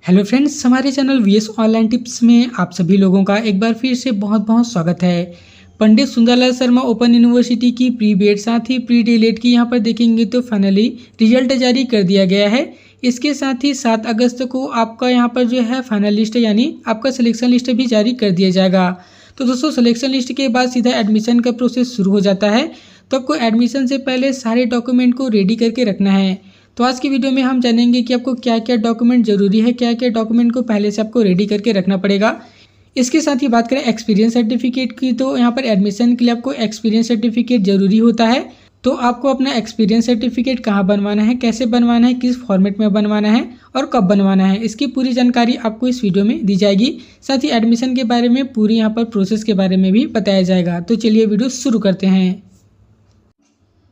Hello friends, हमारे channel VS online tips में आप सभी लोगों का एक बार फिर से बहुत बहुत स्वागत है। पंडित सुंदरलाल शर्मा ओपन यूनिवर्सिटी की प्री बीएड साथ ही प्री डीएलएड की यहाँ पर देखेंगे तो फाइनली रिजल्ट जारी कर दिया गया है। इसके साथ ही 7 अगस्त को आपका यहाँ पर जो है फाइनल लिस्ट यानी आपका सिलेक्शन लिस्ट भी जारी कर दिया जाएगा। तो दोस्तों, सिलेक्शन लिस्ट के बाद सीधा एडमिशन का प्रोसेस शुरू हो जाता है। तो आपको एडमिशन से पहले सारे डॉक्यूमेंट को रेडी करके रखना है। तो आज की वीडियो में हम जानेंगे कि आपको क्या क्या डॉक्यूमेंट जरूरी है, क्या क्या डॉक्यूमेंट को पहले से आपको रेडी करके रखना पड़ेगा। इसके साथ ही बात करें एक्सपीरियंस सर्टिफिकेट की, तो यहाँ पर एडमिशन के लिए आपको एक्सपीरियंस सर्टिफिकेट जरूरी होता है। तो आपको अपना एक्सपीरियंस सर्टिफिकेट कहाँ बनवाना है, कैसे बनवाना है, किस फॉर्मेट में बनवाना है और कब बनवाना है, इसकी पूरी जानकारी आपको इस वीडियो में दी जाएगी। साथ ही एडमिशन के बारे में पूरी यहाँ पर प्रोसेस के बारे में भी बताया जाएगा। तो चलिए वीडियो शुरू करते हैं।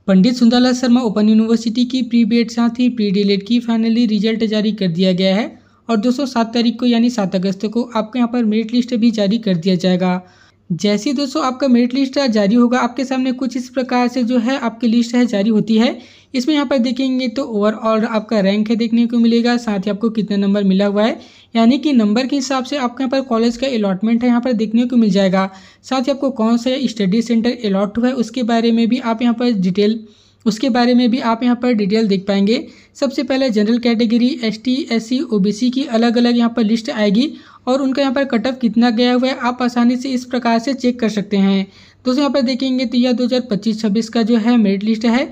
पंडित सुंदरलाल शर्मा ओपन यूनिवर्सिटी की प्री बीएड साथ ही प्री डीएलएड की फाइनली रिजल्ट जारी कर दिया गया है और दोस्तों 7 तारीख को यानी 7 अगस्त को आपके यहाँ पर मेरिट लिस्ट भी जारी कर दिया जाएगा। जैसे ही दोस्तों आपका मेरिट लिस्ट जारी होगा, आपके सामने कुछ इस प्रकार से जो है आपकी लिस्ट है जारी होती है। इसमें यहाँ पर देखेंगे तो ओवरऑल आपका रैंक है देखने को मिलेगा, साथ ही आपको कितना नंबर मिला हुआ है यानी कि नंबर के हिसाब से आपके यहाँ पर कॉलेज का अलॉटमेंट है यहाँ पर देखने को मिल जाएगा। साथ ही आपको कौन सा स्टडी सेंटर अलॉट हुआ है उसके बारे में भी आप यहाँ पर डिटेल देख पाएंगे। सबसे पहले general category, ST, SC, OBC की अलग अलग यहाँ पर लिस्ट आएगी और उनका यहाँ पर कट ऑफ कितना गया हुआ है आप आसानी से इस प्रकार से चेक कर सकते हैं। दोस्तों यहाँ पर देखेंगे तो यह 2025-26 का जो है मेरिट लिस्ट है।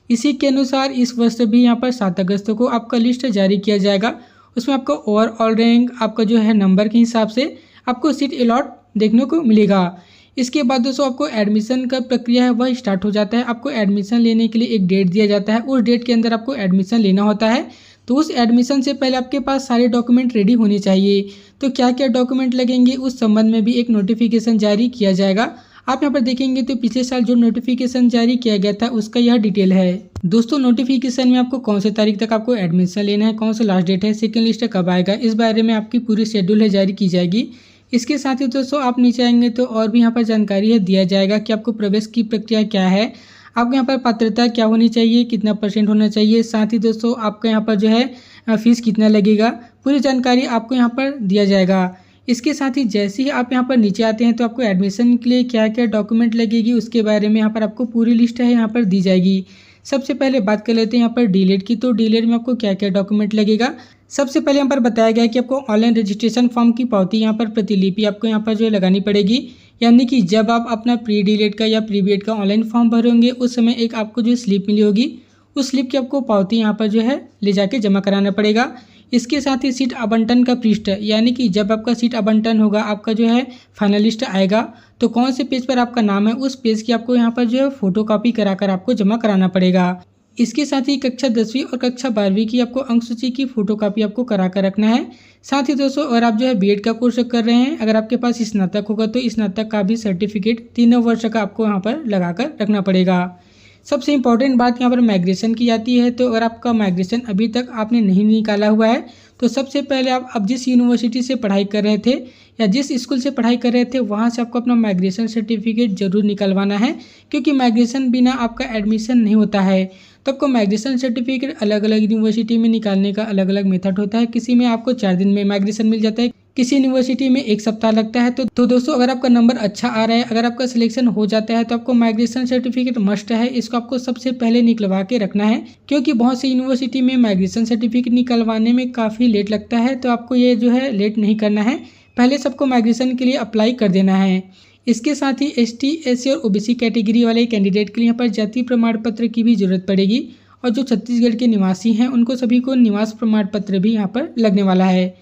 इसी के अनुसार इस वर्ष भी यहाँ पर 7 अगस्त को आपका लिस्ट जारी किया जाएगा। उसमें आपको ओवरऑल रैंक आपका जो है नंबर के हिसाब से आपको सीट अलॉट देखने को मिलेगा। इसके बाद दोस्तों आपको एडमिशन का प्रक्रिया है वह स्टार्ट हो जाता है। आपको एडमिशन लेने के लिए एक डेट दिया जाता है, उस डेट के अंदर आपको एडमिशन लेना होता है। तो उस एडमिशन से पहले आपके पास सारे डॉक्यूमेंट रेडी होने चाहिए। तो क्या क्या डॉक्यूमेंट लगेंगे उस संबंध में भी एक नोटिफिकेशन जारी किया जाएगा। आप यहाँ पर देखेंगे तो पिछले साल जो नोटिफिकेशन जारी किया गया था उसका यह डिटेल है। दोस्तों नोटिफिकेशन में आपको कौन से तारीख तक आपको एडमिशन लेना है, कौन सा लास्ट डेट है, सेकंड लिस्ट कब आएगा, इस बारे में आपकी पूरी शेड्यूल है जारी की जाएगी। इसके साथ ही दोस्तों आप नीचे आएंगे तो और भी यहाँ पर जानकारी है दिया जाएगा कि आपको प्रवेश की प्रक्रिया क्या है, आपको यहाँ पर पात्रता क्या होनी चाहिए, कितना % होना चाहिए, साथ ही दोस्तों आपका यहाँ पर जो है फीस कितना लगेगा, पूरी जानकारी आपको यहाँ पर दिया जाएगा। इसके साथ ही जैसे ही आप यहाँ पर नीचे आते हैं तो आपको एडमिशन के लिए क्या क्या डॉक्यूमेंट लगेगी उसके बारे में यहाँ पर आपको पूरी लिस्ट है यहाँ पर दी जाएगी। सबसे पहले बात कर लेते हैं यहाँ पर डीएलएड की। तो डीएलएड में आपको क्या क्या डॉक्यूमेंट लगेगा। सबसे पहले यहाँ पर बताया गया है कि आपको ऑनलाइन रजिस्ट्रेशन फॉर्म की पावती यहाँ पर प्रतिलिपि आपको यहाँ पर जो है लगानी पड़ेगी। यानी कि जब आप अपना प्री डीएलएड का या प्री बीएड का ऑनलाइन फॉर्म भरोगे उस समय एक आपको जो स्लिप मिली होगी, उस स्लिप की आपको पावती यहाँ पर जो है ले जाके जमा कराना पड़ेगा। इसके साथ ही सीट आवंटन का पृष्ठ, यानी कि जब आपका सीट आवंटन होगा, आपका जो है फाइनल लिस्ट आएगा तो कौन से पेज पर आपका नाम है उस पेज की आपको यहाँ पर जो है फोटोकॉपी कराकर आपको जमा कराना पड़ेगा। इसके साथ ही कक्षा 10वीं और कक्षा 12वीं की आपको अंक सूची की फोटोकॉपी आपको करा कर रखना है। साथ ही दोस्तों अगर आप जो है बीएड का कोर्स कर रहे हैं, अगर आपके पास स्नातक होगा तो स्नातक का भी सर्टिफिकेट 3 वर्ष का आपको यहाँ पर लगा कर रखना पड़ेगा। सबसे इम्पॉर्टेंट बात यहाँ पर माइग्रेशन की जाती है। तो अगर आपका माइग्रेशन अभी तक आपने नहीं निकाला हुआ है तो सबसे पहले आप जिस यूनिवर्सिटी से पढ़ाई कर रहे थे या जिस स्कूल से पढ़ाई कर रहे थे वहाँ से आपको अपना माइग्रेशन सर्टिफिकेट जरूर निकलवाना है, क्योंकि माइग्रेशन बिना आपका एडमिशन नहीं होता है। तो आपको माइग्रेशन सर्टिफिकेट अलग अलग यूनिवर्सिटी में निकालने का अलग अलग मेथड होता है। किसी में आपको 4 दिन में माइग्रेशन मिल जाता है, किसी यूनिवर्सिटी में 1 सप्ताह लगता है। तो दोस्तों अगर आपका नंबर अच्छा आ रहा है, अगर आपका सिलेक्शन हो जाता है तो आपको माइग्रेशन सर्टिफिकेट मस्ट है, इसको आपको सबसे पहले निकलवा के रखना है। क्योंकि बहुत सी यूनिवर्सिटी में माइग्रेशन सर्टिफिकेट निकलवाने में काफ़ी लेट लगता है, तो आपको ये जो है लेट नहीं करना है, पहले सबको माइग्रेशन के लिए अप्लाई कर देना है। इसके साथ ही एसटी, एससी और ओबीसी कैटेगरी वाले कैंडिडेट के लिए यहाँ पर जाति प्रमाण पत्र की भी जरूरत पड़ेगी और जो छत्तीसगढ़ के निवासी हैं उनको सभी को निवास प्रमाण पत्र भी यहाँ पर लगने वाला है।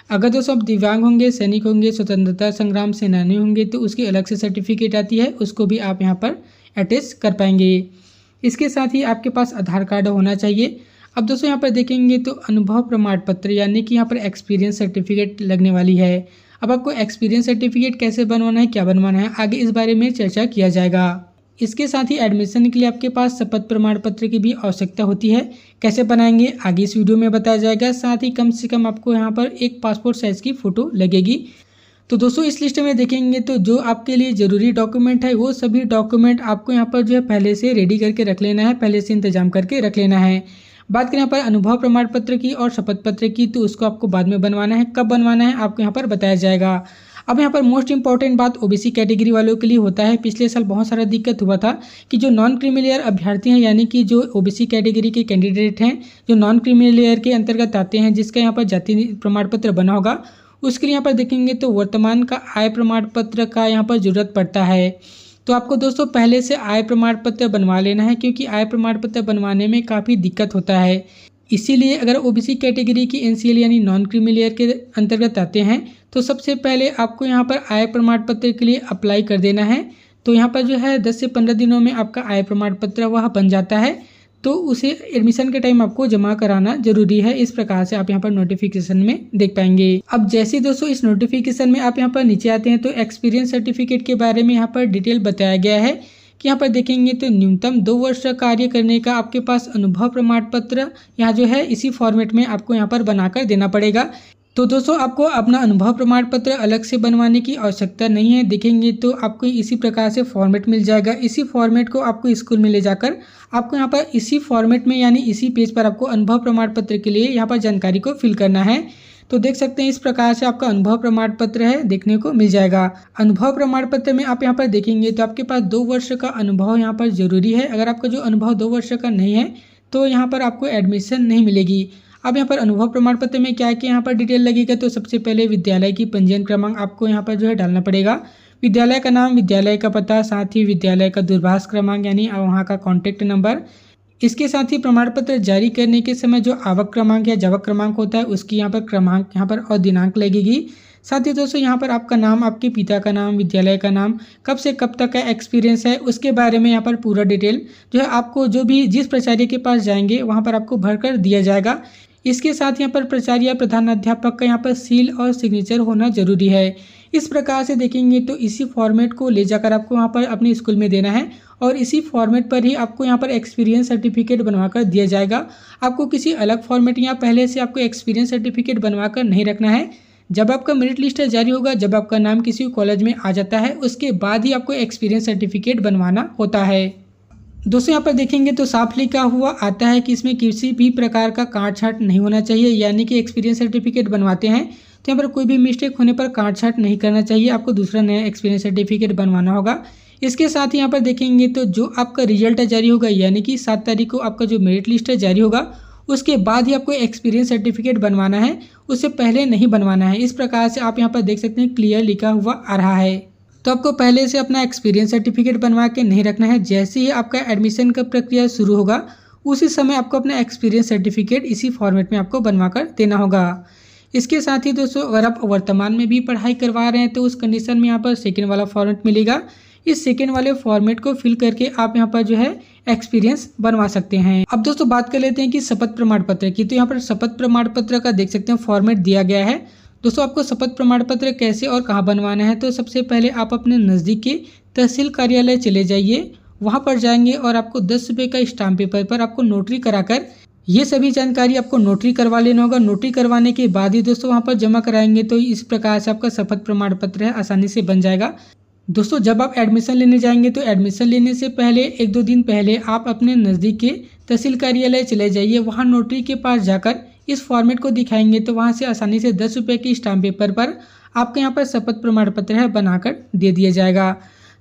अगर दोस्तों आप दिव्यांग होंगे, सैनिक होंगे, स्वतंत्रता संग्राम सेनानी होंगे तो उसकी अलग से सर्टिफिकेट आती है, उसको भी आप यहाँ पर अटैच कर पाएंगे। इसके साथ ही आपके पास आधार कार्ड होना चाहिए। अब दोस्तों यहाँ पर देखेंगे तो अनुभव प्रमाण पत्र यानी कि यहाँ पर एक्सपीरियंस सर्टिफिकेट लगने वाली है। अब आपको एक्सपीरियंस सर्टिफिकेट कैसे बनवाना है, क्या बनवाना है, आगे इस बारे में चर्चा किया जाएगा। इसके साथ ही एडमिशन के लिए आपके पास शपथ प्रमाण पत्र की भी आवश्यकता होती है। कैसे बनाएंगे आगे इस वीडियो में बताया जाएगा। साथ ही कम से कम आपको यहाँ पर एक पासपोर्ट साइज की फ़ोटो लगेगी। तो दोस्तों इस लिस्ट में देखेंगे तो जो आपके लिए ज़रूरी डॉक्यूमेंट है वो सभी डॉक्यूमेंट आपको यहाँ पर जो है पहले से रेडी करके रख लेना है, पहले से इंतजाम करके रख लेना है। बात करें यहाँ पर अनुभव प्रमाण पत्र की और शपथ पत्र की, तो उसको आपको बाद में बनवाना है। कब बनवाना है आपको यहाँ पर बताया जाएगा। अब यहाँ पर मोस्ट इंपॉर्टेंट बात ओबीसी कैटेगरी वालों के लिए होता है। पिछले साल बहुत सारा दिक्कत हुआ था कि जो नॉन क्रीमी लेयर अभ्यर्थी हैं, यानी कि जो ओबीसी कैटेगरी के कैंडिडेट हैं, जो नॉन क्रीमी लेयर के अंतर्गत आते हैं, जिसका यहाँ पर जाति प्रमाण पत्र बना होगा, उसके लिए यहाँ पर देखेंगे तो वर्तमान का आय प्रमाण पत्र का यहाँ पर जरूरत पड़ता है। तो आपको दोस्तों पहले से आय प्रमाण पत्र बनवा लेना है, क्योंकि आय प्रमाण पत्र बनवाने में काफ़ी दिक्कत होता है। इसीलिए अगर ओबीसी कैटेगरी की एनसीएल यानी नॉन क्रीमी लेयर के अंतर्गत आते हैं, तो सबसे पहले आपको यहाँ पर आय प्रमाण पत्र के लिए अप्लाई कर देना है। तो यहाँ पर जो है 10 से 15 दिनों में आपका आय प्रमाण पत्र वह बन जाता है। तो उसे एडमिशन के टाइम आपको जमा कराना जरूरी है। इस प्रकार से आप यहाँ पर नोटिफिकेशन में देख पाएंगे। अब जैसे दोस्तों इस नोटिफिकेशन में आप यहाँ पर नीचे आते हैं, तो एक्सपीरियंस सर्टिफिकेट के बारे में यहाँ पर डिटेल बताया गया है कि यहाँ पर देखेंगे तो न्यूनतम 2 वर्ष का कार्य करने का आपके पास अनुभव प्रमाण पत्र यहाँ जो है इसी फॉर्मेट में आपको यहाँ पर बनाकर देना पड़ेगा। तो दोस्तों आपको अपना अनुभव प्रमाण पत्र अलग से बनवाने की आवश्यकता नहीं है। देखेंगे तो आपको इसी प्रकार से फॉर्मेट मिल जाएगा। इसी फॉर्मेट को आपको स्कूल में ले जाकर आपको यहाँ पर इसी फॉर्मेट में यानी इसी पेज पर आपको अनुभव प्रमाण पत्र के लिए यहाँ पर जानकारी को फिल करना है। तो देख सकते हैं इस प्रकार से आपका अनुभव प्रमाण पत्र है देखने को मिल जाएगा। अनुभव प्रमाण पत्र में आप यहाँ पर देखेंगे तो आपके पास 2 वर्ष का अनुभव यहाँ पर जरूरी है। अगर आपका जो अनुभव 2 वर्ष का नहीं है तो यहाँ पर आपको एडमिशन नहीं मिलेगी। अब यहाँ पर अनुभव प्रमाण पत्र में क्या क्या यहाँ पर डिटेल लगेगा, तो सबसे पहले विद्यालय की पंजीयन क्रमांक आपको यहाँ पर जो है डालना पड़ेगा, विद्यालय का नाम, विद्यालय का पता, साथ ही विद्यालय का दूरभाष क्रमांक यानी वहाँ का कॉन्टैक्ट नंबर। इसके साथ ही प्रमाण पत्र जारी करने के समय जो आवक क्रमांक या जावक क्रमांक होता है उसकी यहाँ पर क्रमांक यहाँ पर और दिनांक लगेगी। साथ ही दोस्तों यहाँ पर आपका नाम, आपके पिता का नाम, विद्यालय का नाम, कब से कब तक का एक्सपीरियंस है उसके बारे में यहाँ पर पूरा डिटेल जो है आपको जो भी जिस प्राचार्य के पास जाएंगे वहाँ पर आपको भरकर दिया जाएगा। इसके साथ यहाँ पर प्राचार्य या प्रधानाध्यापक का यहाँ पर सील और सिग्नेचर होना जरूरी है। इस प्रकार से देखेंगे तो इसी फॉर्मेट को ले जाकर आपको वहाँ पर अपने स्कूल में देना है और इसी फॉर्मेट पर ही आपको यहाँ पर एक्सपीरियंस सर्टिफिकेट बनवा कर दिया जाएगा। आपको किसी अलग फॉर्मेट या पहले से आपको एक्सपीरियंस सर्टिफिकेट बनवा कर नहीं रखना है। जब आपका मेरिट लिस्ट जारी होगा, जब आपका नाम किसी कॉलेज में आ जाता है, उसके बाद ही आपको एक्सपीरियंस सर्टिफिकेट बनवाना होता है। दोस्तों यहाँ पर देखेंगे तो साफ लिखा हुआ आता है कि इसमें किसी भी प्रकार का काट छाट नहीं होना चाहिए, यानी कि एक्सपीरियंस सर्टिफिकेट बनवाते हैं तो यहाँ पर कोई भी मिस्टेक होने पर काट छाट नहीं करना चाहिए। आपको दूसरा नया एक्सपीरियंस सर्टिफिकेट बनवाना होगा। इसके साथ ही यहाँ पर देखेंगे तो जो आपका रिजल्ट जारी होगा, यानी कि 7 तारीख को आपका जो मेरिट लिस्ट जारी होगा, उसके बाद ही आपको एक्सपीरियंस सर्टिफिकेट बनवाना है, उससे पहले नहीं बनवाना है। इस प्रकार से आप यहाँ पर देख सकते हैं क्लियर लिखा हुआ आ रहा है। तो आपको पहले से अपना एक्सपीरियंस सर्टिफिकेट बनवा के नहीं रखना है। जैसे ही आपका एडमिशन का प्रक्रिया शुरू होगा उसी समय आपको अपना एक्सपीरियंस सर्टिफिकेट इसी फॉर्मेट में आपको बनवा कर देना होगा। इसके साथ ही दोस्तों अगर आप वर्तमान में भी पढ़ाई करवा रहे हैं तो उस कंडीशन में यहाँ पर सेकेंड वाला फॉर्मेट मिलेगा। इस सेकेंड वाले फॉर्मेट को फिल करके आप यहाँ पर जो है एक्सपीरियंस बनवा सकते हैं। अब दोस्तों बात कर लेते हैं कि शपथ प्रमाण पत्र की। तो यहाँ पर शपथ प्रमाण पत्र का देख सकते हैं फॉर्मेट दिया गया है। दोस्तों आपको शपथ प्रमाण पत्र कैसे और कहाँ बनवाना है, तो सबसे पहले आप अपने नज़दीक के तहसील कार्यालय चले जाइए। वहाँ पर जाएंगे और आपको 10 रुपये का स्टाम्प पेपर पर आपको नोटरी कराकर ये सभी जानकारी आपको नोटरी करवा लेना होगा। नोटरी करवाने के बाद ही दोस्तों वहाँ पर जमा कराएंगे तो इस प्रकार से आपका शपथ प्रमाण पत्र है आसानी से बन जाएगा। दोस्तों जब आप एडमिशन लेने जाएंगे तो एडमिशन लेने से पहले 1-2 दिन पहले आप अपने नज़दीक के तहसील कार्यालय चले जाइए। वहाँ नोटरी के पास जाकर इस फॉर्मेट को दिखाएंगे तो वहाँ से आसानी से 10 रुपये के स्टाम्प पेपर पर आपके यहाँ पर शपथ प्रमाण पत्र है बनाकर दे दिया जाएगा।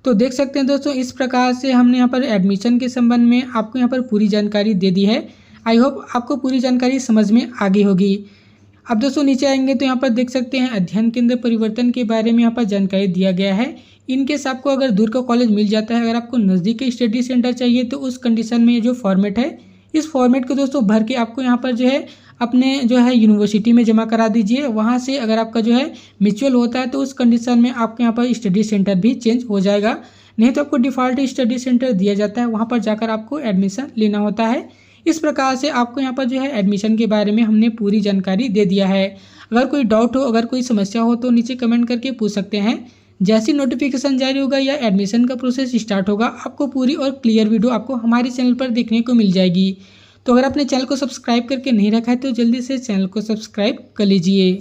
तो देख सकते हैं दोस्तों इस प्रकार से हमने यहाँ पर एडमिशन के संबंध में आपको यहाँ पर पूरी जानकारी दे दी है। आई होप आपको पूरी जानकारी समझ में आ गई होगी। अब दोस्तों नीचे आएंगे तो यहाँ पर देख सकते हैं अध्ययन केंद्र परिवर्तन के बारे में यहाँ पर जानकारी दिया गया है। इनकेस आपको अगर दूर का कॉलेज मिल जाता है, अगर आपको नज़दीक के स्टडी सेंटर चाहिए तो उस कंडीशन में ये जो फॉर्मेट है इस फॉर्मेट को दोस्तों भर के आपको यहाँ पर जो है अपने जो है यूनिवर्सिटी में जमा करा दीजिए। वहाँ से अगर आपका जो है म्यूचुअल होता है तो उस कंडीशन में आपके यहाँ पर स्टडी सेंटर भी चेंज हो जाएगा। नहीं तो आपको डिफ़ॉल्ट स्टडी सेंटर दिया जाता है, वहाँ पर जाकर आपको एडमिशन लेना होता है। इस प्रकार से आपको यहाँ पर जो है एडमिशन के बारे में हमने पूरी जानकारी दे दिया है। अगर कोई डाउट हो, अगर कोई समस्या हो तो नीचे कमेंट करके पूछ सकते हैं। जैसी नोटिफिकेशन जारी होगा या एडमिशन का प्रोसेस स्टार्ट होगा आपको पूरी और क्लियर वीडियो आपको हमारे चैनल पर देखने को मिल जाएगी। तो अगर आपने चैनल को सब्सक्राइब करके नहीं रखा है तो जल्दी से चैनल को सब्सक्राइब कर लीजिए।